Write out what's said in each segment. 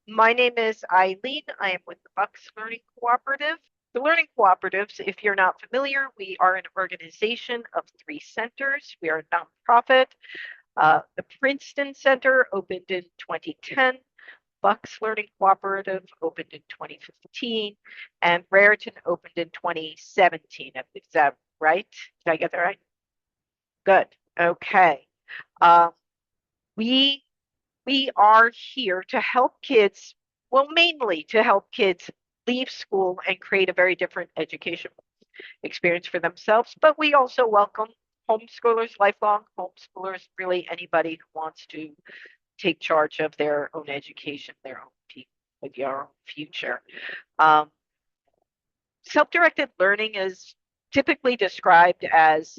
My name is Eileen. I am with the Bucks Learning Cooperative. The Learning Cooperatives, if you're not familiar, we are an organization of three centers. We are a nonprofit. The Princeton Center opened in 2010. Bucks Learning Cooperative opened in 2015, and Raritan opened in 2017. Is that right? Did I get that right? Good. Okay. Um, we we are here to help kids, well, mainly to help kids leave school and create a very different education experience for themselves. But we also welcome homeschoolers, lifelong homeschoolers, really anybody who wants to take charge of their own education, their own their own future. Um, Self-directed learning is typically described as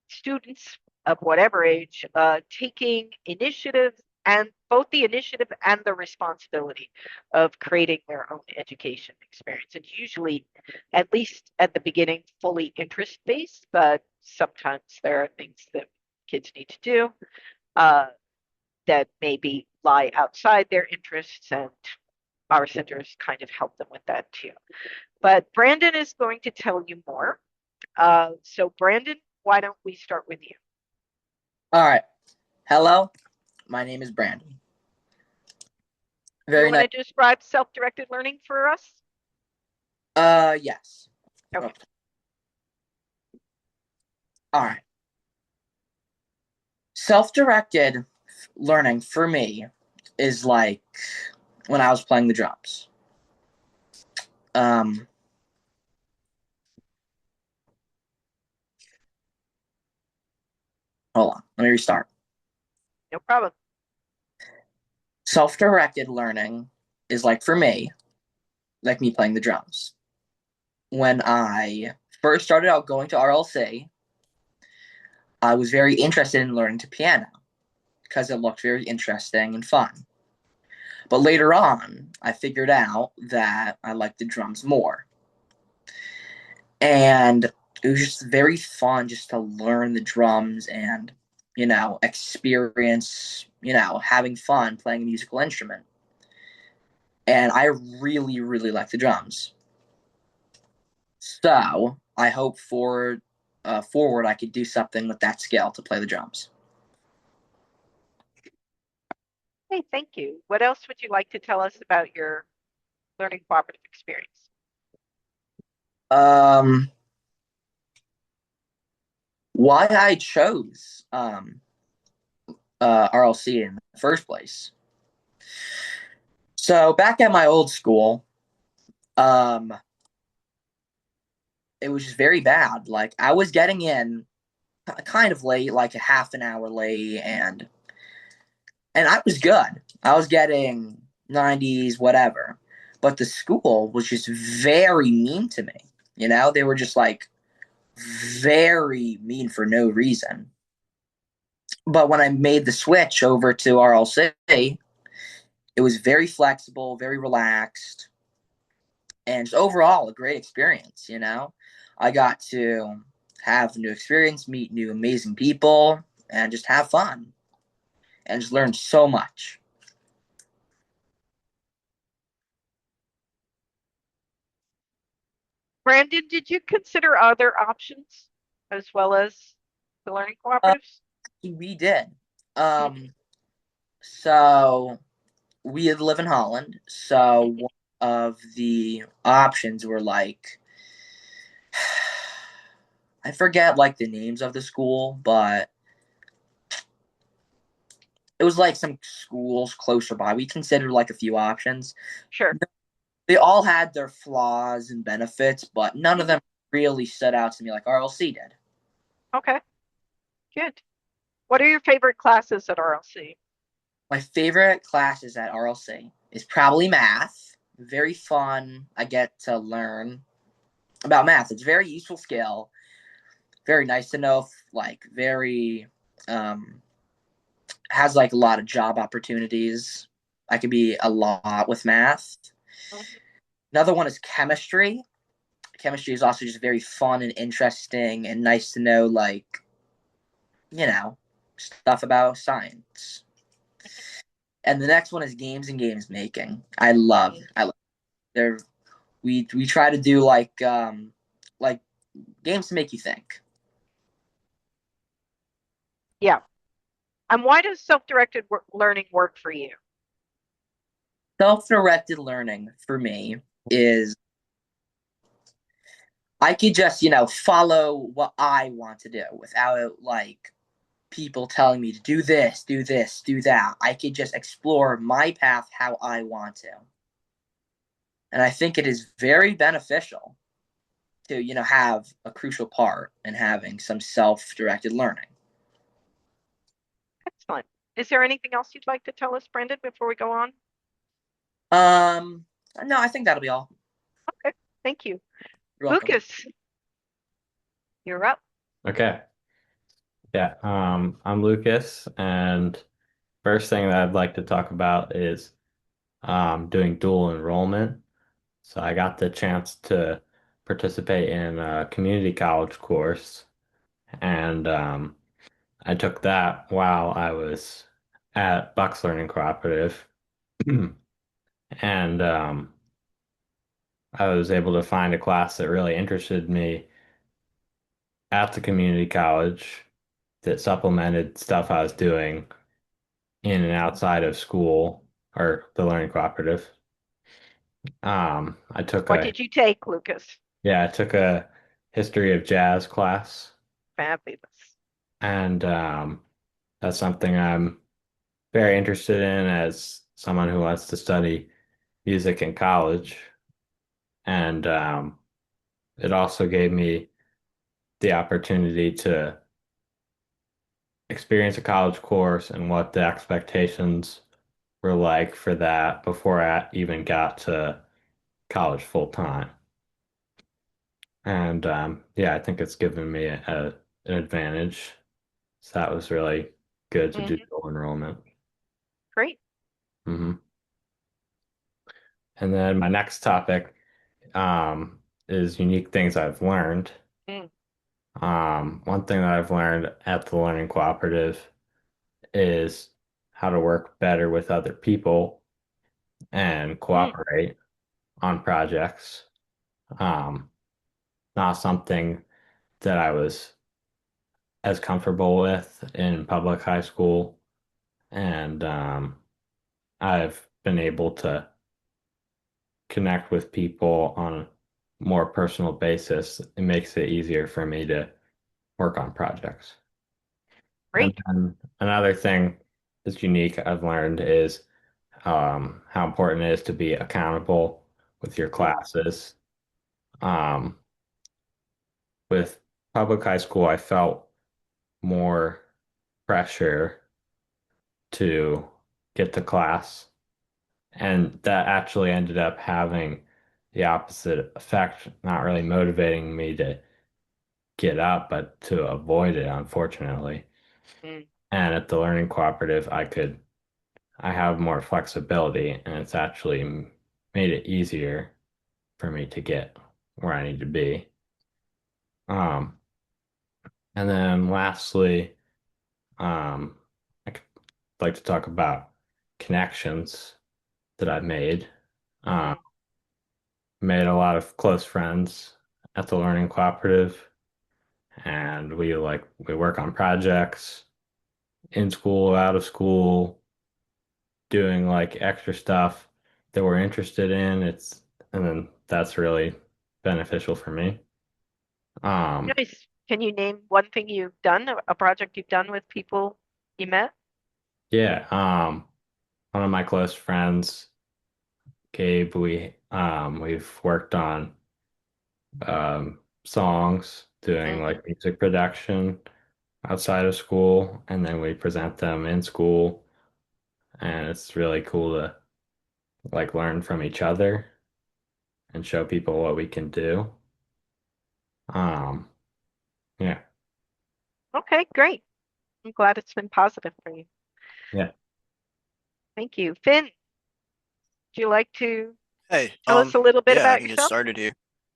students of whatever age taking initiative and both the initiative and the responsibility of creating their own education experience. And usually, at least at the beginning, fully interest based, but sometimes there are things that kids need to do uh, that maybe lie outside their interests, and our centers kind of help them with that too. But Brandon is going to tell you more. So, Brandon, why don't we start with you? All right. Hello. My name is Brandon. You Very want nice. to describe self-directed learning for us? Yes. Okay. Oh, all right. Self-directed learning for me is like when I was playing the drums. Um, Hold on. Let me restart. No problem. Self-directed learning is like for me, like me playing the drums. When I first started out going to RLC, I was very interested in learning to piano because it looked very interesting and fun. But later on, I figured out that I liked the drums more. And it was just very fun just to learn the drums and, experience, having fun playing a musical instrument. And I really, really like the drums. So I hope forward I could do something with that skill to play the drums. Hey, thank you. What else would you like to tell us about your learning cooperative experience? Um, why I chose RLC in the first place. So back at my old school, um, it was just very bad. Like I was getting in kind of late, like a half an hour late, and I was good. I was getting 90s, whatever. But the school was just very mean to me. They were just like very mean for no reason. But when I made the switch over to RLC, it was very flexible, very relaxed, and just overall a great experience. I got to have new experience, meet new amazing people, and just have fun and just learn so much. Brandon, did you consider other options as well as the learning Uh, cooperatives? we did. Mhm, Um, so we had live in Holland. So mhm. one of the options were like, I forget like the names of the school, but it was like some schools closer by. We considered like a few options. Sure. They all had their flaws and benefits, but none of Mhm. them really stood out to me like RLC did. Okay, good. What are your favorite classes at RLC? My favorite classes at RLC is probably math. Very fun. I get to learn about math. It's a very useful skill. Very nice to know. Like very um, has like a lot of job opportunities. I could be a lot with math. Mhm. Another one is chemistry. Chemistry is also just very fun and interesting and nice to know like you know stuff about science. and the next one is games and games making. I love there we try to do like games to make you think. Yeah. And why does self-directed learning work for you? Self-directed learning for me is I could just, follow what I want to do without like people telling me to do this, do this, do that. I could just explore my path how I want to. And I think it is very beneficial to, have a crucial part in having some self-directed learning. Excellent. Is there anything else you'd like to tell us, Brendan, before we go on? Um, no, I think that'll be all. Okay, thank you. You're welcome. Lucas, you're up. Okay. Yeah. I'm Lucas, and first thing that I'd like to talk about is doing dual enrollment. So I got the chance to participate in a community college course, and I took that while I was at Bucks Learning Cooperative, and I was able to find a class that really interested me at the community college that supplemented stuff I was doing in and outside of school or the learning cooperative. I took What a did you take, Lucas? yeah, I took a history of jazz class, Fabulous. and that's something I'm very interested in as someone who wants to study music in college. And it also gave me the opportunity to experience a college course and what the expectations were like for that before I even got to college full time. And yeah, I think it's given me an advantage. So that was really good to do Hmm. dual enrollment. Great. hmm And then my next topic is unique things I've learned. Mm. One thing that I've learned at the Learning Cooperative is how to work better with other people and Mm. cooperate on projects. Um, Not something that I was as comfortable with in public high school, and I've been able to connect with people on a more personal basis. It makes it easier for me to work on projects. And Great. then another thing that's unique I've learned is how important it is to be accountable with your Mm. classes. Um, with public high school, I felt more pressure to get to class. And that actually ended up having the opposite effect, not really motivating me to get up, but to avoid it, unfortunately. Mm. And at the learning cooperative, I have more flexibility, and it's actually made it easier for me to get where I need to be. Um, and then lastly, um, I could like to talk about connections that I've made. Um, Mm. Made a lot of close friends at the learning cooperative, and we work on projects in school, out of school, doing like extra stuff that we're interested in. And then that's really beneficial for me. Um, Nice. Can you name one thing you've done, a project you've done with people you met? yeah, one of my close friends, Gabe, we've worked on songs, doing Hmm. like music production outside of school, and then we present them in school, and it's really cool to like learn from each other and show people what we can do. Um, yeah, Okay, great. I'm glad it's been positive for you. yeah, Thank you. Finn, would you like to Hey, tell us a little bit yeah, I about can get yourself? started here.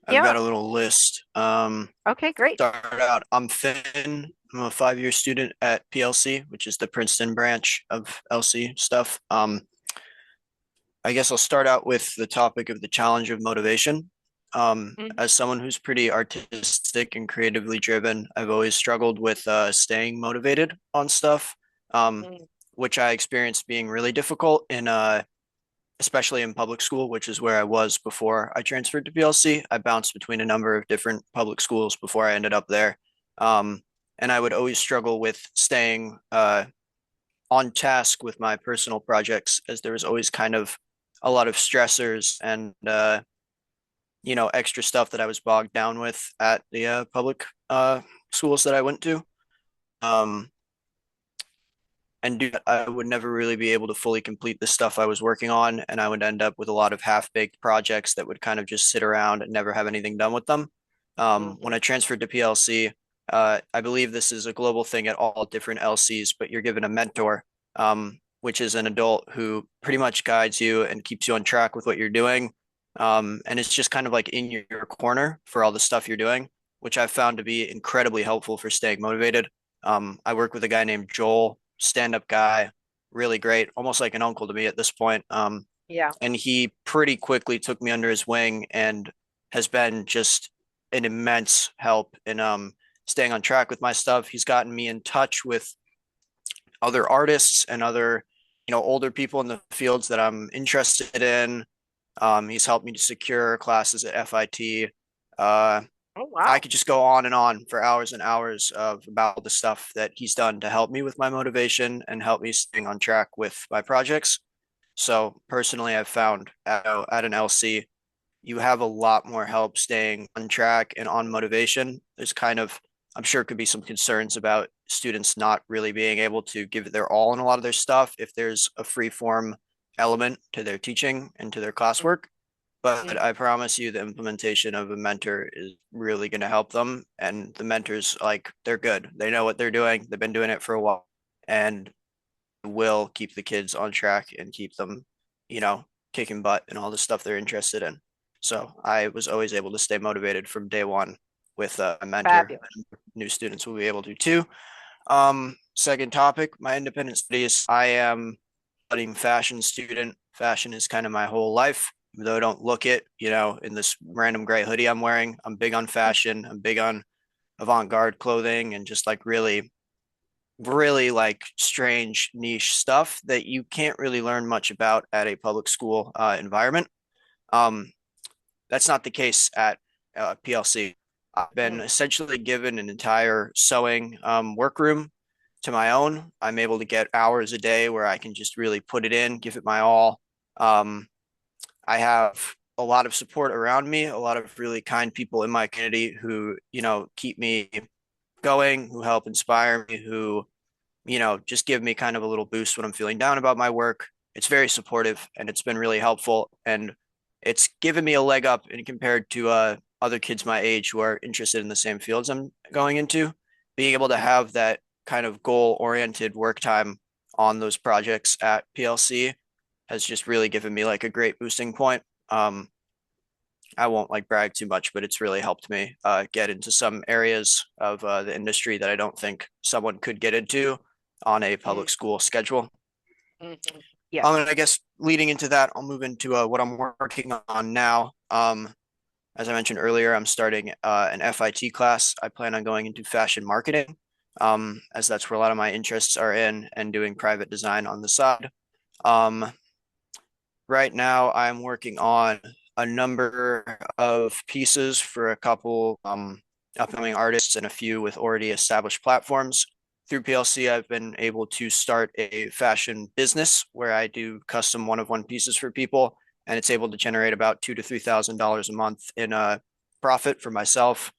I've Yeah. got a little list. Okay, great. Start out. I'm Finn. I'm a 5-year student at PLC, which is the Princeton branch of LC stuff. I guess I'll start out with the topic of the challenge of motivation. Mhm. As someone who's pretty artistic and creatively driven, I've always struggled with staying motivated on stuff, um, Mm. which I experienced being really difficult in especially in public school, which is where I was before I transferred to PLC. I bounced between a number of different public schools before I ended up there. Um, and I would always struggle with staying on task with my personal projects, as there was always kind of a lot of stressors and extra stuff that I was bogged down with at the public schools that I went to. Um, and I would never really be able to fully complete the stuff I was working on, and I would end up with a lot of half-baked projects that would kind of just sit around and never have anything done with them. When Mhm. I transferred to PLC, I believe this is a global thing at all different LCs, but you're given a mentor, which is an adult who pretty much guides you and keeps you on track with what you're doing. And it's just kind of like in your corner for all the stuff you're doing, which I've found to be incredibly helpful for staying motivated. I work with a guy named Joel, stand-up guy, really great, almost like an uncle to me at this point. Yeah. And he pretty quickly took me under his wing and has been just an immense help in staying on track with my stuff. He's gotten me in touch with other artists and other, older people in the fields that I'm interested in. He's helped me to secure classes at FIT. Uh, Oh, I wow. could just go on and on for hours and hours of about the stuff that he's done to help me with my motivation and help me staying on track with my projects. So personally, I've found at an LC, you have a lot more help staying on track and on motivation. There's kind of, I'm sure, could be some concerns about students not really being able to give it their all in a lot of their stuff if there's a free form element to their teaching and to their classwork. But Mhm. I promise you, the implementation of a mentor is really going to help them. And the mentors, like, they're good. They know what they're doing. They've been doing it for a while and will keep the kids on track and keep them, you know, kicking butt and all the stuff they're interested in. So I was always able to stay motivated from day one with a mentor. Fabulous. New students will be able to too. Second topic, my independent studies. I am studying fashion student. Fashion is kind of my whole life, even though I don't look it, in this random gray hoodie I'm wearing. I'm big on fashion. I'm big on avant-garde clothing and just like really, really like strange niche stuff that you can't really learn much about at a public school environment. Um, that's not the case at PLC. I've been Mm. essentially given an entire sewing workroom to my own. I'm able to get hours a day where I can just really put it in, give it my all. Um, I have a lot of support around me, a lot of really kind people in my community who, keep me going, who help inspire me, who, just give me kind of a little boost when I'm feeling down about my work. It's very supportive and it's been really helpful. And it's given me a leg up in compared to other kids my age who are interested in the same fields I'm going into. Being able to have that kind of goal oriented work time on those projects at PLC has just really given me like a great boosting point. Um, I won't like brag too much, but it's really helped me get into some areas of the industry that I don't think someone could get into on a Mm. public school schedule. Mhm. Yes. And I guess leading into that, I'll move into what I'm working on now. As I mentioned earlier, I'm starting an FIT class. I plan on going into fashion marketing, as that's where a lot of my interests are in, and doing private design on the side. Um, right now, I'm working on a number of pieces for a couple upcoming artists and a few with already established platforms. Through PLC, I've been able to start a fashion business where I do custom one-of-one pieces for people, and it's able to generate about $2,000 to $3,000 a month in profit for myself.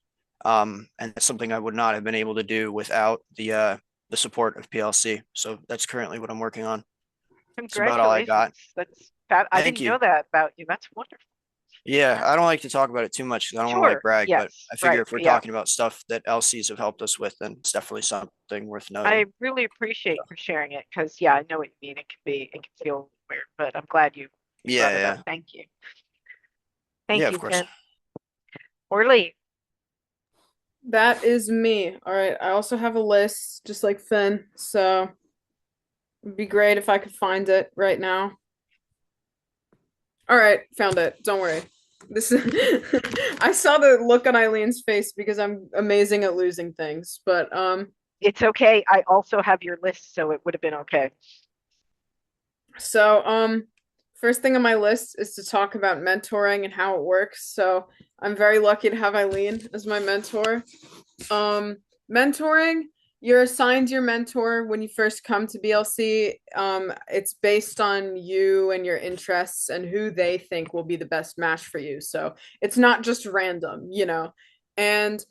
And that's something I would not have been able to do without the support of PLC. So that's currently what I'm working on. That's about all I got. Congratulations. That's fab. I Thank didn't you. know that about you. That's wonderful. Yeah, Yeah. I don't like to talk about it too much because I don't want to like Sure. brag, but Yes. I figure Right. if we're Yeah. talking about stuff that LCs have helped us with, then it's definitely something worth I noting. really So, appreciate you sharing it because, yeah, I know what you mean. It can feel weird, but I'm glad you yeah, brought it up. yeah, Thank you. yeah, Thank of you, course. Finn. Orly. That is me. All right. I also have a list, just like Finn. So it'd be great if I could find it right now. All right, found it. Don't worry. This is I saw the look on Eileen's face because I'm amazing at losing things. But It's okay. I also have your list, so it would have been okay. so first thing on my list is to talk about mentoring and how it works. So I'm very lucky to have Eileen as my mentor. Um, Mentoring, you're assigned your mentor when you first come to BLC. It's based on you and your interests and who they think will be the best match for you. So it's not just random, you know. And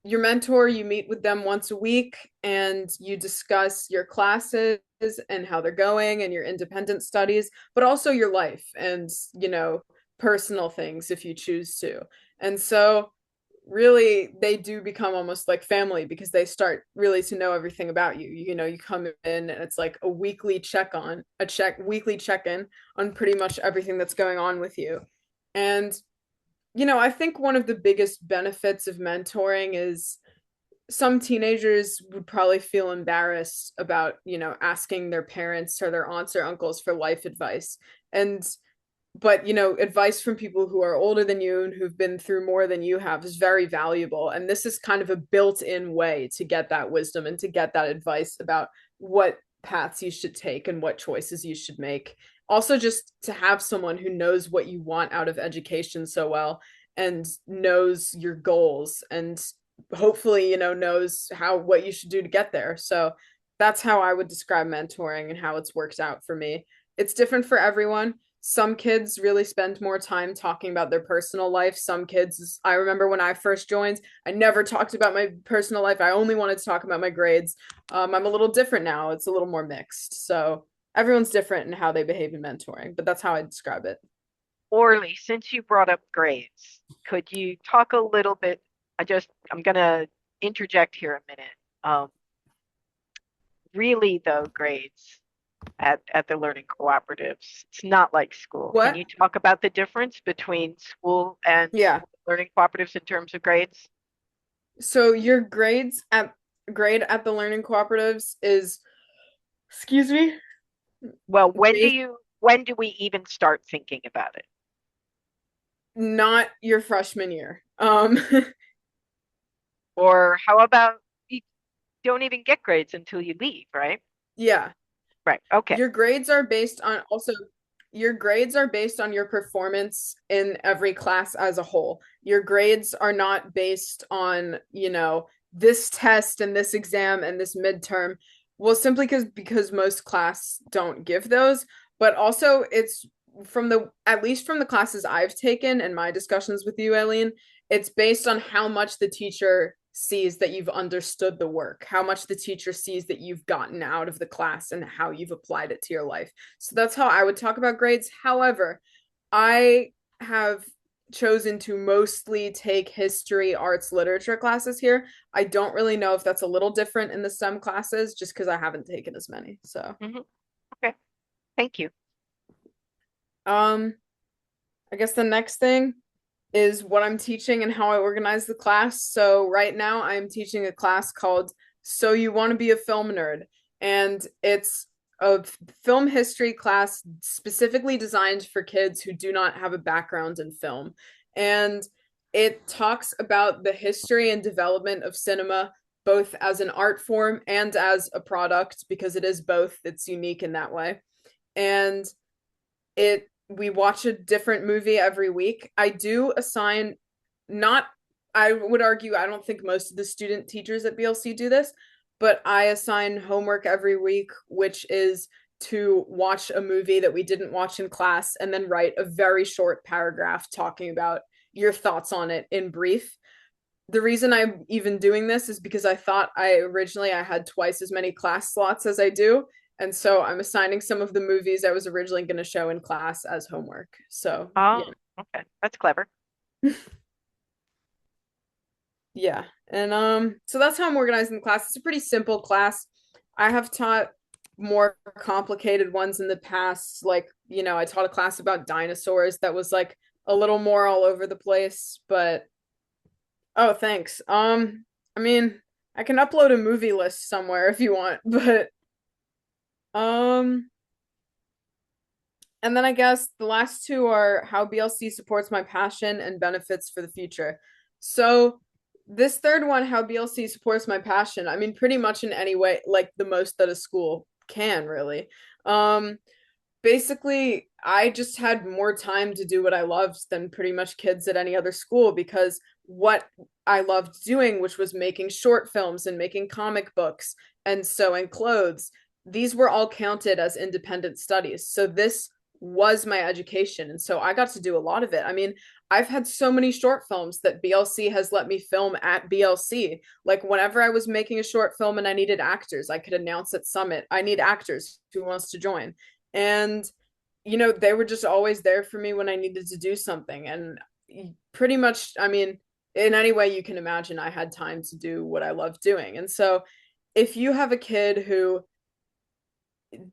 your mentor, you meet with them once a week and you discuss your classes and how they're going and your independent studies, but also your life and, you know, personal things if you choose to. And so really they do become almost like family because they start really to know everything about you. You know, you come in and it's like a weekly weekly check-in on pretty much everything that's going on with you. And you know, I think one of the biggest benefits of mentoring is some teenagers would probably feel embarrassed about, you know, asking their parents or their aunts or uncles for life advice. And but you know, advice from people who are older than you and who've been through more than you have is very valuable, and this is kind of a built-in way to get that wisdom and to get that advice about what paths you should take and what choices you should make. Also, just to have someone who knows what you want out of education so well and knows your goals and hopefully, you know, knows how what you should do to get there. So that's how I would describe mentoring and how it's worked out for me. It's different for everyone. Some kids really spend more time talking about their personal life. Some kids, I remember when I first joined, I never talked about my personal life. I only wanted to talk about my grades. I'm a little different now. It's a little more mixed. So everyone's different in how they behave in mentoring, but that's how I describe it. Orly, since you brought up grades, could you talk a little bit? I'm gonna interject here a minute. Really though, grades at the learning cooperatives, it's not like school. Can What? you talk about the difference between school and Yeah. learning cooperatives in terms of grades? So your grade at the learning cooperatives is, excuse me, Well, based when do we even start thinking about it? not your freshman year. Or how about you don't even get grades until you leave, right? Yeah. Right. Okay. Your grades are based on also your grades are based on your performance in every class as a whole. Your grades are not based on, you know, this test and this exam and this midterm. Well, simply because most class don't give those, but also it's from the at least from the classes I've taken and my discussions with you, Eileen, it's based on how much the teacher sees that you've understood the work, how much the teacher sees that you've gotten out of the class and how you've applied it to your life. So that's how I would talk about grades. However, I have chosen to mostly take history, arts, literature classes here. I don't really know if that's a little different in the STEM classes just because I haven't taken as many. So, Hmm. Okay. Thank you. um, I guess the next thing is what I'm teaching and how I organize the class. So right now I'm teaching a class called So You Want to Be a Film Nerd, and it's a film history class specifically designed for kids who do not have a background in film. And it talks about the history and development of cinema both as an art form and as a product because it is both. It's unique in that way. And it we watch a different movie every week. I do assign not I would argue I don't think most of the student teachers at BLC do this, but I assign homework every week, which is to watch a movie that we didn't watch in class and then write a very short paragraph talking about your thoughts on it in brief. The reason I'm even doing this is because I thought I had twice as many class slots as I do, and so I'm assigning some of the movies I was originally going to show in class as homework. So, yeah. Oh, okay. That's clever. Yeah. And so that's how I'm organizing the class. It's a pretty simple class. I have taught more complicated ones in the past. Like, you know, I taught a class about dinosaurs that was like a little more all over the place, but oh, thanks. I mean, I can upload a movie list somewhere if you want, but um and then I guess the last two are how BLC supports my passion and benefits for the future. So this third one, how BLC supports my passion, I mean, pretty much in any way, like the most that a school can really. Um, Basically, I just had more time to do what I loved than pretty much kids at any other school because what I loved doing, which was making short films and making comic books and sewing clothes, these were all counted as independent studies. So this was my education. And so I got to do a lot of it. I mean, I've had so many short films that BLC has let me film at BLC. Like whenever I was making a short film and I needed actors, I could announce at Summit, I need actors. Who wants to join? And they were just always there for me when I needed to do something. And pretty much, I mean, in any way you can imagine, I had time to do what I love doing. And so if you have a kid who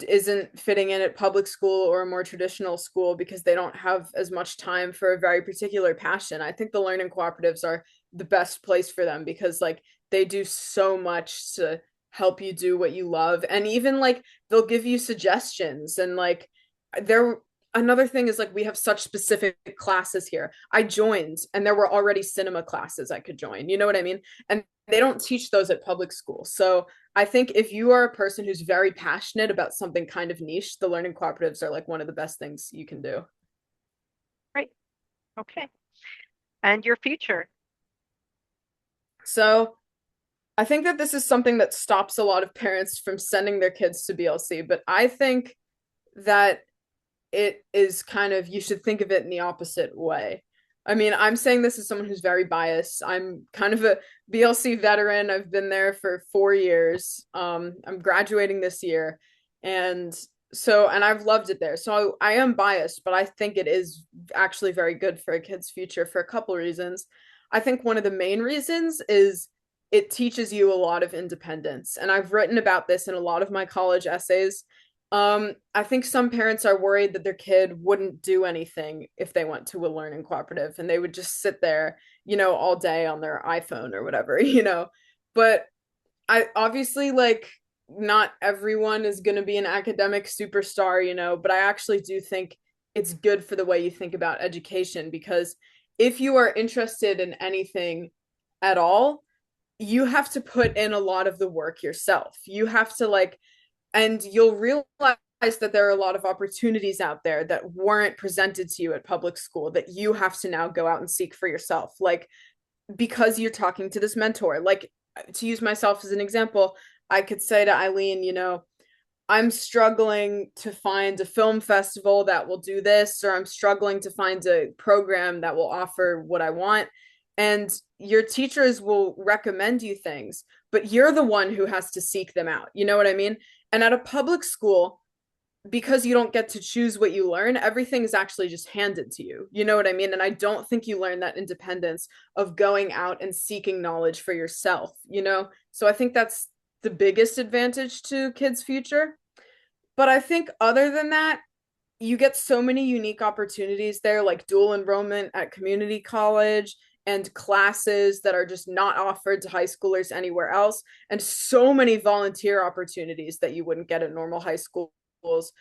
isn't fitting in at public school or a more traditional school because they don't have as much time for a very particular passion, I think the learning cooperatives are the best place for them because like they do so much to help you do what you love. And even like they'll give you suggestions and like there another thing is like we have such specific classes here. I joined and there were already cinema classes I could join. You know what I mean? And they don't teach those at public school. So I think if you are a person who's very passionate about something kind of niche, the learning cooperatives are like one of the best things you can do. Right. Okay. And your future? So I think that this is something that stops a lot of parents from sending their kids to BLC, but I think that it is kind of, you should think of it in the opposite way. I mean, I'm saying this as someone who's very biased. I'm kind of a BLC veteran. I've been there for 4 years. I'm graduating this year. And and I've loved it there. So I am biased, but I think it is actually very good for a kid's future for a couple reasons. I think one of the main reasons is it teaches you a lot of independence. And I've written about this in a lot of my college essays. I think some parents are worried that their kid wouldn't do anything if they went to a learning cooperative and they would just sit there, all day on their iPhone or whatever. But I obviously like not everyone is going to be an academic superstar, but I actually do think it's good for the way you think about education because if you are interested in anything at all, you have to put in a lot of the work yourself. You have to like and you'll realize that there are a lot of opportunities out there that weren't presented to you at public school that you have to now go out and seek for yourself. Like, because you're talking to this mentor, like to use myself as an example, I could say to Eileen, I'm struggling to find a film festival that will do this, or I'm struggling to find a program that will offer what I want. And your teachers will recommend you things, but you're the one who has to seek them out. You know what I mean? And at a public school, because you don't get to choose what you learn, everything is actually just handed to you. You know what I mean? And I don't think you learn that independence of going out and seeking knowledge for yourself. So I think that's the biggest advantage to kids' future. But I think other than that, you get so many unique opportunities there, like dual enrollment at community college and classes that are just not offered to high schoolers anywhere else, and so many volunteer opportunities that you wouldn't get at normal high schools.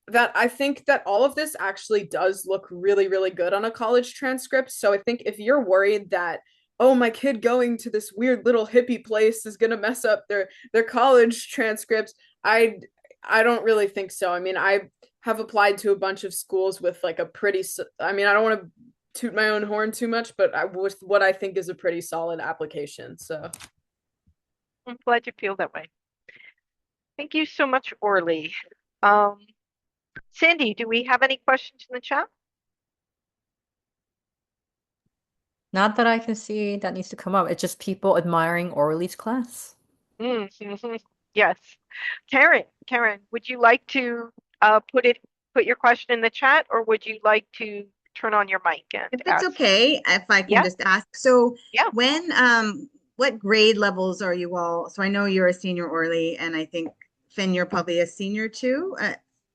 That I think that all of this actually does look really, really good on a college transcript. So I think if you're worried that, oh, my kid going to this weird little hippie place is going to mess up their college transcripts, I don't really think so. I mean, I have applied to a bunch of schools with like I mean, I don't want to toot my own horn too much, but with what I think is a pretty solid application. So I'm glad you feel that way. Thank you so much, Orly. Sandy, do we have any questions in the chat? Not that I can see that needs to come up. It's just people admiring Orly's class. Yes. Karen, would you like to put your question in the chat, or would you like to turn on your mic and If it's ask? okay, if I can Yeah. just ask. So Yeah. what grade levels are you all? So I know you're a senior, Orly, and I think Finn, you're probably a senior too.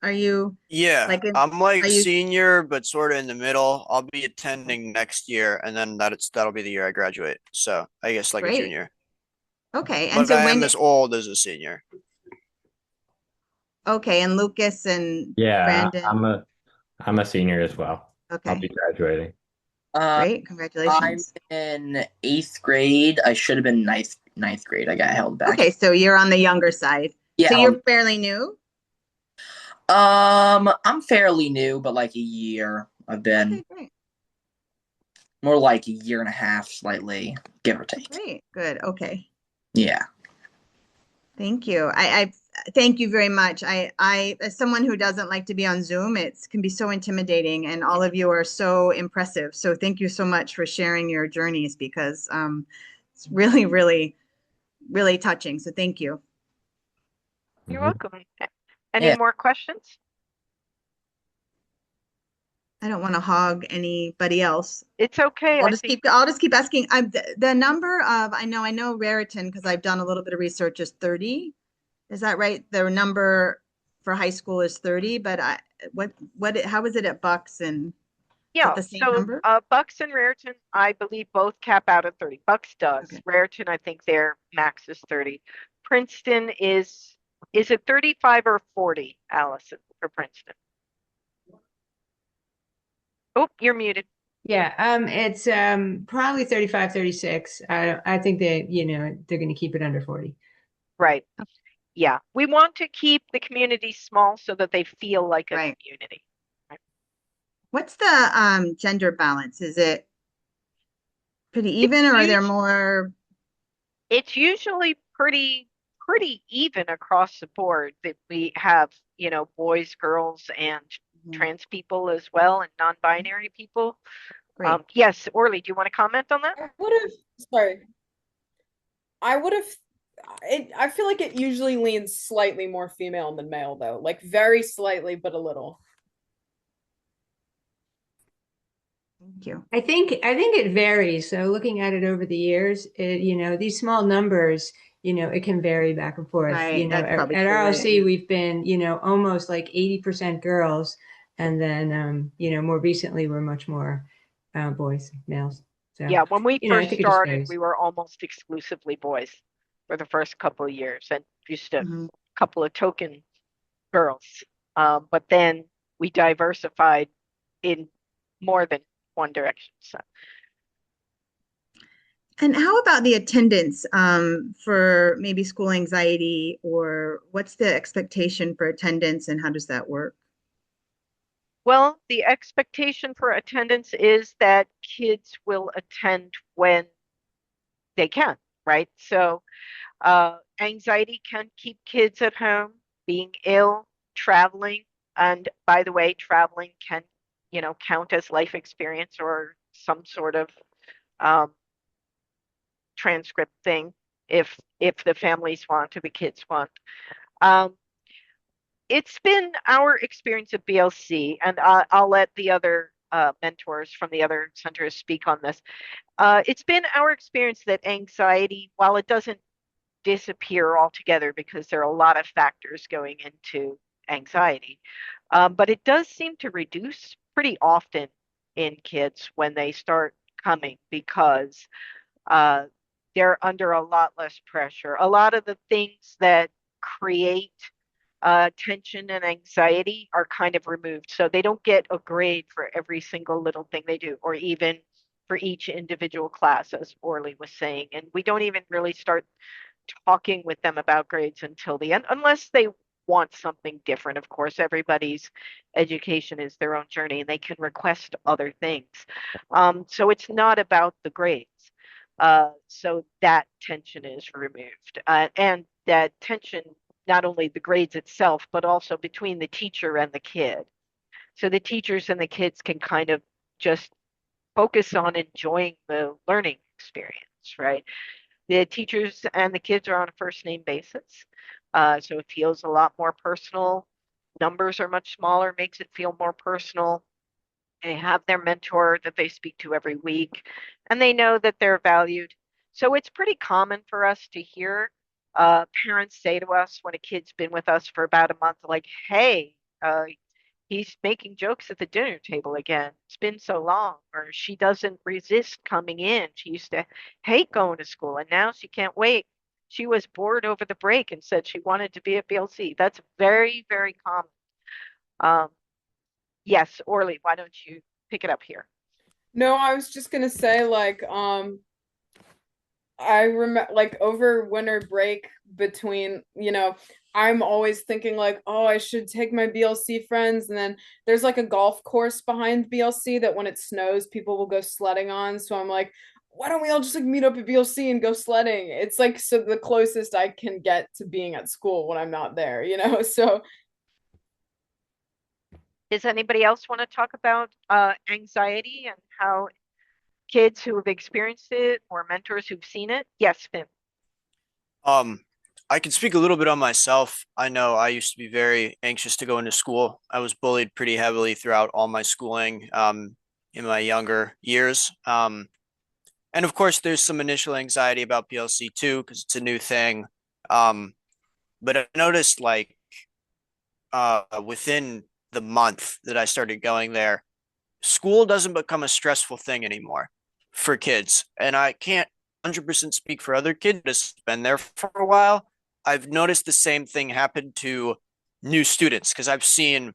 Are you? Yeah, Like I'm like are you- senior, but sort of in the middle. I'll be attending next year, and then that'll be the year I graduate. So I guess like a Great. junior. Okay, and But so I am when, as old as a senior. okay, and Lucas and Yeah, Brandon, I'm a senior as well. I'll be okay, graduating. Uh, great, I'm congratulations. in 8th grade. I should have been ninth grade. I got held back. Okay, so you're on the younger side. Yeah. So you're fairly new? I'm fairly new, but like a year. I've been Okay, great, more like a year and a half, slightly, give or take. great, good, okay. Yeah. Thank you. I thank you very much. As someone who doesn't like to be on Zoom, it can be so intimidating, and all of you are so impressive. So thank you so much for sharing your journeys because it's really, really, really touching. So thank you. You're Mhm. welcome. Any Yeah. more questions? I don't want to hog anybody else. It's okay. I'll just keep asking. The number of, I know Raritan, because I've done a little bit of research, is 30. Is that right? The number for high school is 30, but how is it at Bucks, and is it Yeah, the same so number? Bucks and Raritan, I believe both cap out at 30. Bucks does. Okay. Raritan, I think their max is 30. Princeton is it 35 or 40, Allison, for Princeton? Oh, you're muted. Yeah, it's probably 35, 36. I think that, they're going to keep it under 40. Right. Yeah. We want to keep the community small so that they feel like a Right. community. What's the gender balance? Is it pretty even, or are there more? It's usually pretty even across the board that we have, boys, girls, and trans people as well, and non-binary people. Great. Yes, Orly, do you want to comment on that? Sorry. I feel like it usually leans slightly more female than male, though, like very slightly, but a little. Thank you. I think it varies. So looking at it over the years, these small numbers, it can vary back and forth. Right, that's probably At true, right? RLC, we've been, almost like 80% girls, and then, more recently, we're much more boys, males. So, Yeah, when we I first think it just started, varies. we were almost exclusively boys for the first couple of years, and just a Mhm. couple of token girls. But then we diversified in more than one direction. So And how about the attendance for maybe school anxiety, or what's the expectation for attendance, and how does that work? well, the expectation for attendance is that kids will attend when they can, right? So anxiety can keep kids at home, being ill, traveling. And by the way, traveling can, count as life experience or some sort of um, transcript thing if the families want, or the kids want. Um, it's been our experience at BLC, and I'll let the other mentors from the other centers speak on this. It's been our experience that anxiety, while it doesn't disappear altogether because there are a lot of factors going into anxiety, but it does seem to reduce pretty often in kids when they start coming because uh, they're under a lot less pressure. A lot of the things that create tension and anxiety are kind of removed. So they don't get a grade for every single little thing they do, or even for each individual class, as Orly was saying. And we don't even really start talking with them about grades until the end, unless they want something different. Of course, everybody's education is their own journey and they can request other things. So it's not about the grades. So that tension is removed. And that tension, not only the grades itself, but also between the teacher and the kid. So the teachers and the kids can kind of just focus on enjoying the learning experience, right? The teachers and the kids are on a first name basis. So it feels a lot more personal. Numbers are much smaller, makes it feel more personal. They have their mentor that they speak to every week, and they know that they're valued. So it's pretty common for us to hear parents say to us when a kid's been with us for about a month, like, hey, he's making jokes at the dinner table again. It's been so long. Or she doesn't resist coming in. She used to hate going to school and now she can't wait She was bored over the break and said she wanted to be at BLC. That's very, very common. Yes, Orly, why don't you pick it up here? No, I was just gonna say like I remember like over winter break between, I'm always thinking like, oh, I should take my BLC friends. And then there's like a golf course behind BLC that when it snows, people will go sledding on. So I'm like, why don't we all just like meet up at BLC and go sledding? It's like so the closest I can get to being at school when I'm not there, So Does anybody else want to talk about anxiety and how kids who have experienced it or mentors who've seen it? Yes, Finn. Um, I can speak a little bit on myself. I know I used to be very anxious to go into school. I was bullied pretty heavily throughout all my schooling, in my younger years. And of course, there's some initial anxiety about PLC too, because it's a new thing. Um, but I noticed like within the month that I started going there, school doesn't become a stressful thing anymore for kids. And I can't 100% speak for other kids that's been there for a while. I've noticed the same thing happen to new students because I've seen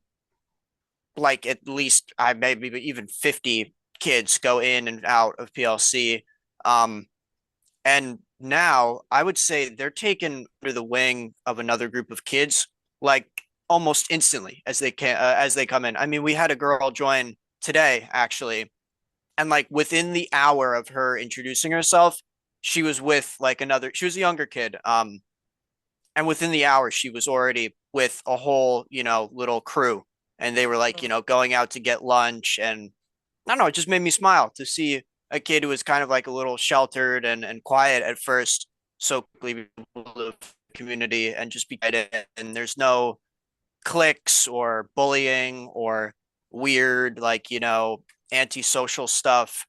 like at least I maybe even 50 kids go in and out of PLC. Um, and now I would say they're taken under the wing of another group of kids like almost instantly as they come in. I mean, we had a girl join today actually, and like within the hour of her introducing herself, she was with like she was a younger kid. And within the hour, she was already with a whole, little crew. And they were like, going out to get lunch. And I don't know, it just made me smile to see a kid who was kind of like a little sheltered and quiet at first, so quickly the community and just be guided. And there's no cliques or bullying or weird, like, antisocial stuff.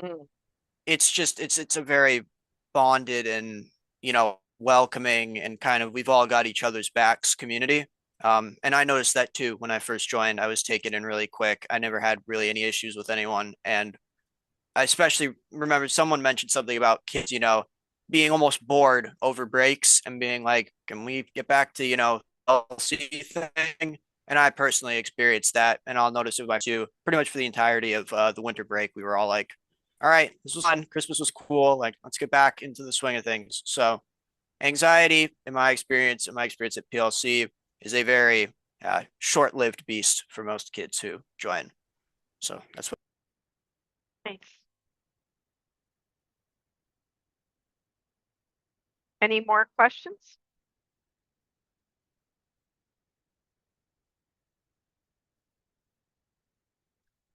Mm. It's just it's a very bonded and welcoming and kind of we've all got each other's backs community. And I noticed that too when I first joined. I was taken in really quick. I never had really any issues with anyone, and I especially remember someone mentioned something about kids, being almost bored over breaks and being like, "Can we get back to LC thing?" And I personally experienced that, and I'll notice it by too. Pretty much for the entirety of the winter break, we were all like, all right, this was fun. Christmas was cool. Like, let's get back into the swing of things. So, anxiety, in my experience at PLC, is a very short lived beast for most kids who join. So, that's what. Thanks. Any more questions?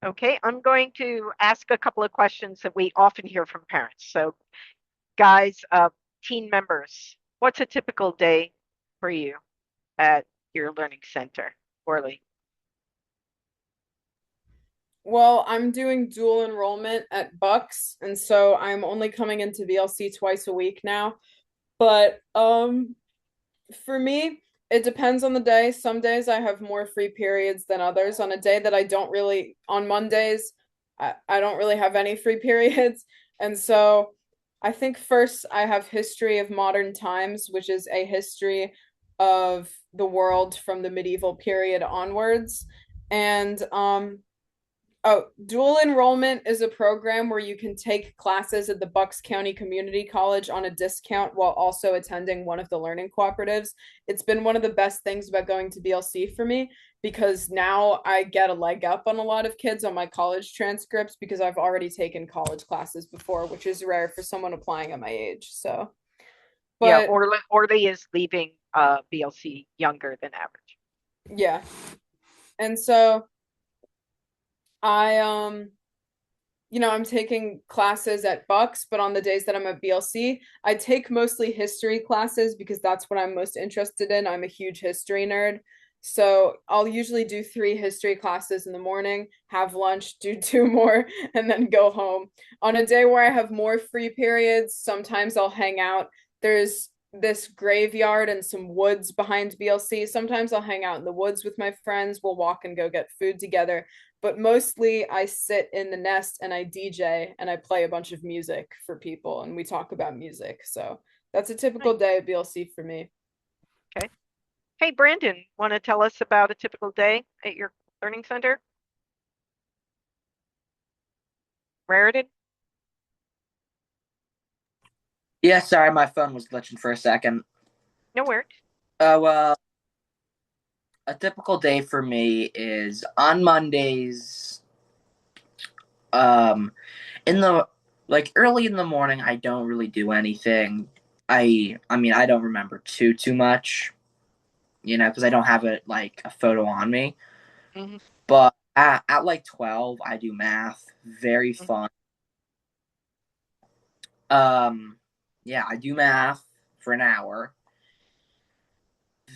Okay, I'm going to ask a couple of questions that we often hear from parents. So, guys, teen members, what's a typical day for you at your learning center, Orly? well, I'm doing dual enrollment at Bucks, and so I'm only coming into VLC twice a week now. But for me, it depends on the day. Some days I have more free periods than others. On a day that I don't really, on Mondays, I don't really have any free periods. And so I think first I have history of modern times, which is a history of the world from the medieval period onwards. And oh, dual enrollment is a program where you can take classes at the Bucks County Community College on a discount while also attending one of the learning cooperatives. It's been one of the best things about going to BLC for me because now I get a leg up on a lot of kids on my college transcripts because I've already taken college classes before, which is rare for someone applying at my age. So, Yeah, but Orly is leaving BLC younger than average. yeah. And so I I'm taking classes at Bucks, but on the days that I'm at BLC, I take mostly history classes because that's what I'm most interested in. I'm a huge history nerd. So I'll usually do 3 history classes in the morning, have lunch, do 2 more, and then go home. On a day where I have more free periods, sometimes I'll hang out. There's this graveyard and some woods behind BLC. Sometimes I'll hang out in the woods with my friends. We'll walk and go get food together, but mostly I sit in the nest and I DJ and I play a bunch of music for people and we talk about music. So That's a typical day at BLC for me. Okay. Hey, Brandon, want to tell us about a typical day at your learning center? Raritan? Yeah, sorry, my phone was glitching for a second. No worries. Well, a typical day for me is on Mondays. Um, in the early in the morning, I don't really do anything. I mean, I don't remember too much, because I don't have a photo on me. Hmm. But at like 12, I do math. Very fun. Yeah, I do math for an hour.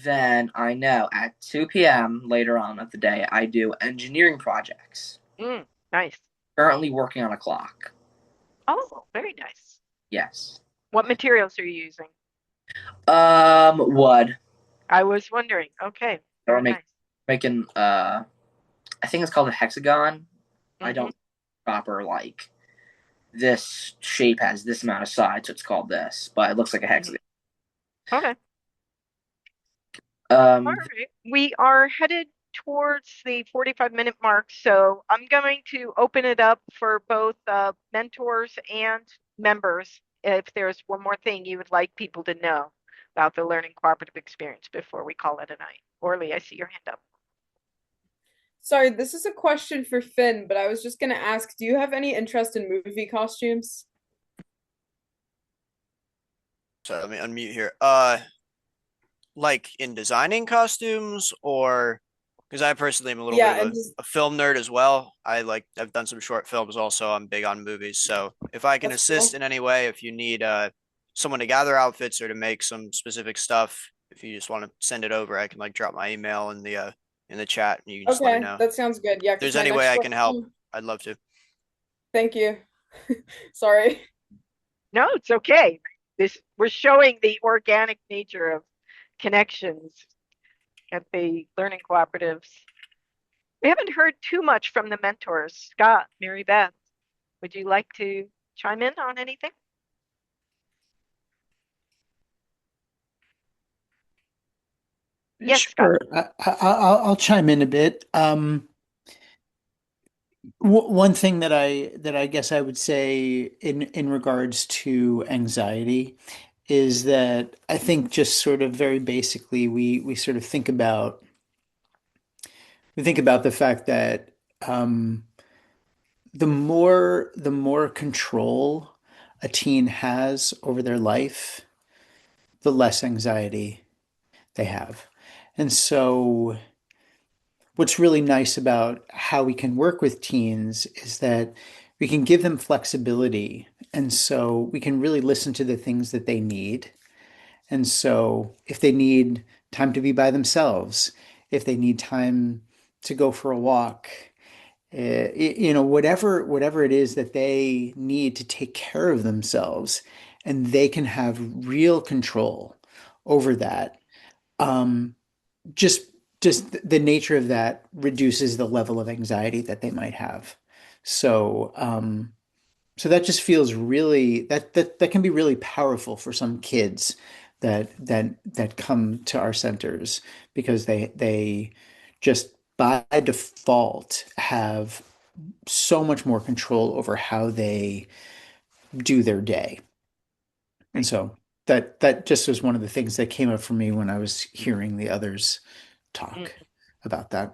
Then I know at 2 p.m. later on of the day, I do engineering projects. Nice. Currently working on a clock. Oh, very nice. Yes. What materials are you using? Wood. I was wondering. Okay, very nice. Making I think it's called a hexagon. I Mm-hmm. don't proper this shape has this amount of sides, so it's called this, but it looks like a hexagon. Okay. Um, All right. We are headed towards the 45-minute mark, so I'm going to open it up for both mentors and members if there's one more thing you would like people to know about the learning cooperative experience before we call it a night. Orly, I see your hand up. Sorry, this is a question for Finn, but I was just gonna ask, do you have any interest in movie costumes? So let me unmute here. Like in designing costumes, or because I personally am a little bit Yeah, of and just a film nerd as well. I've done some short films also. I'm big on movies. So if I can that's assist cool. in any way, if you need someone to gather outfits or to make some specific stuff, if you just want to send it over, I can drop my email in the chat and you can just let me Okay, know. that sounds good. Yeah, If because there's my any way next I can help, question. I'd love to. Thank you. Sorry. No, it's okay. We're showing the organic nature of connections at the learning cooperatives. We haven't heard too much from the mentors. Scott, Mary Beth, would you like to chime in on anything? Yes, Scott. Sure. I'll chime in a bit. One thing that I guess I would say in regards to anxiety is that I think just sort of very basically we sort of think about the fact that the more control a teen has over their life, the less anxiety they have. And so what's really nice about how we can work with teens is that we can give them flexibility. And so we can really listen to the things that they need. And so if they need time to be by themselves, if they need time to go for a walk, whatever it is that they need to take care of themselves, and they can have real control over that. Um, just just the nature of that reduces the level of anxiety that they might have. So that just feels really that can be really powerful for some kids that come to our centers because they just by default have so much more control over how they do their day. And so that just was one of the things that came up for me when I was hearing the others talk about that.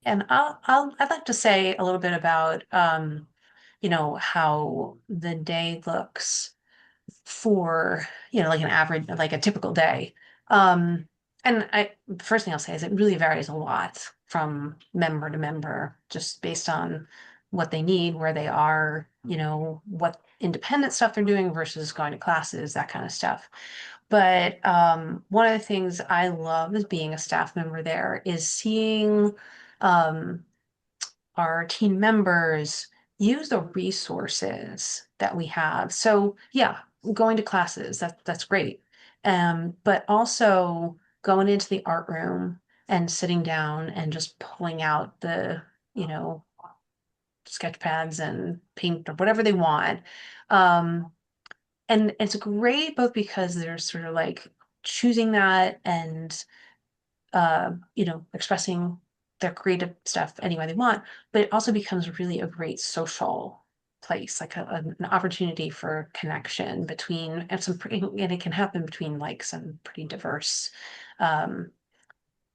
And I'd like to say a little bit about how the day looks for, like an average, like a typical day. And first thing I'll say is it really varies a lot from member to member, just based on what they need, where they are, what independent stuff they're doing versus going to classes, that kind of stuff. But one of the things I love as being a staff member there is seeing um, our team members use the resources that we have. So yeah, going to classes, that's great. But also going into the art room and sitting down and just pulling out the, you know, sketch pads and paint or whatever they want. Um, and it's great both because they're sort of like choosing that and expressing their creative stuff any way they want, but it also becomes really a great social place, like an opportunity for connection between and it can happen between like some pretty diverse um,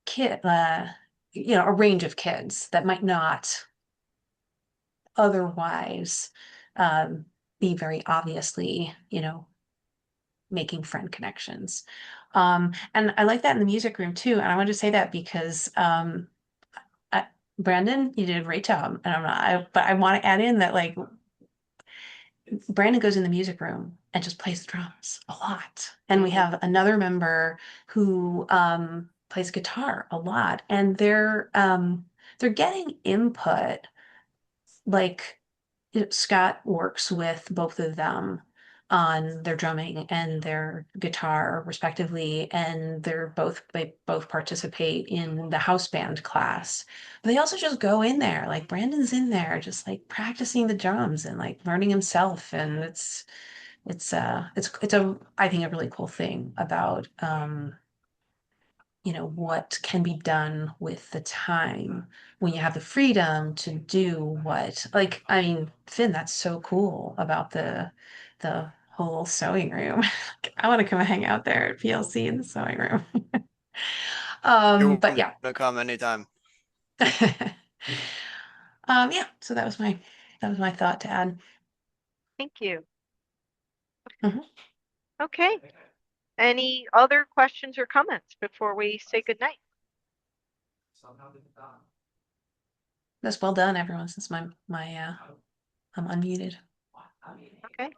kid, a range of kids that might not otherwise be very obviously, making friend connections. And I like that in the music room too. And I wanted to say that because I, Brandon, you did a great job. And but I want to add in that like Brandon goes in the music room and just plays the drums a lot. And we have another member who plays guitar a lot. And they're getting input like Scott works with both of them on their drumming and their guitar respectively, and they both participate in the house band class. But they also just go in there, like Brandon's in there just like practicing the drums and like learning himself, and it's a I think a really cool thing about what can be done with the time when you have the freedom to do what, like, I mean, Finn, that's so cool about the whole sewing room. I want to come hang out there at PLC in the sewing room. You're But welcome yeah. to come anytime. Yeah, so that was my thought to add. Thank you. Mhm. Okay. Any other questions or comments before we say goodnight? That's well done, everyone, since I'm unmuted. Okay.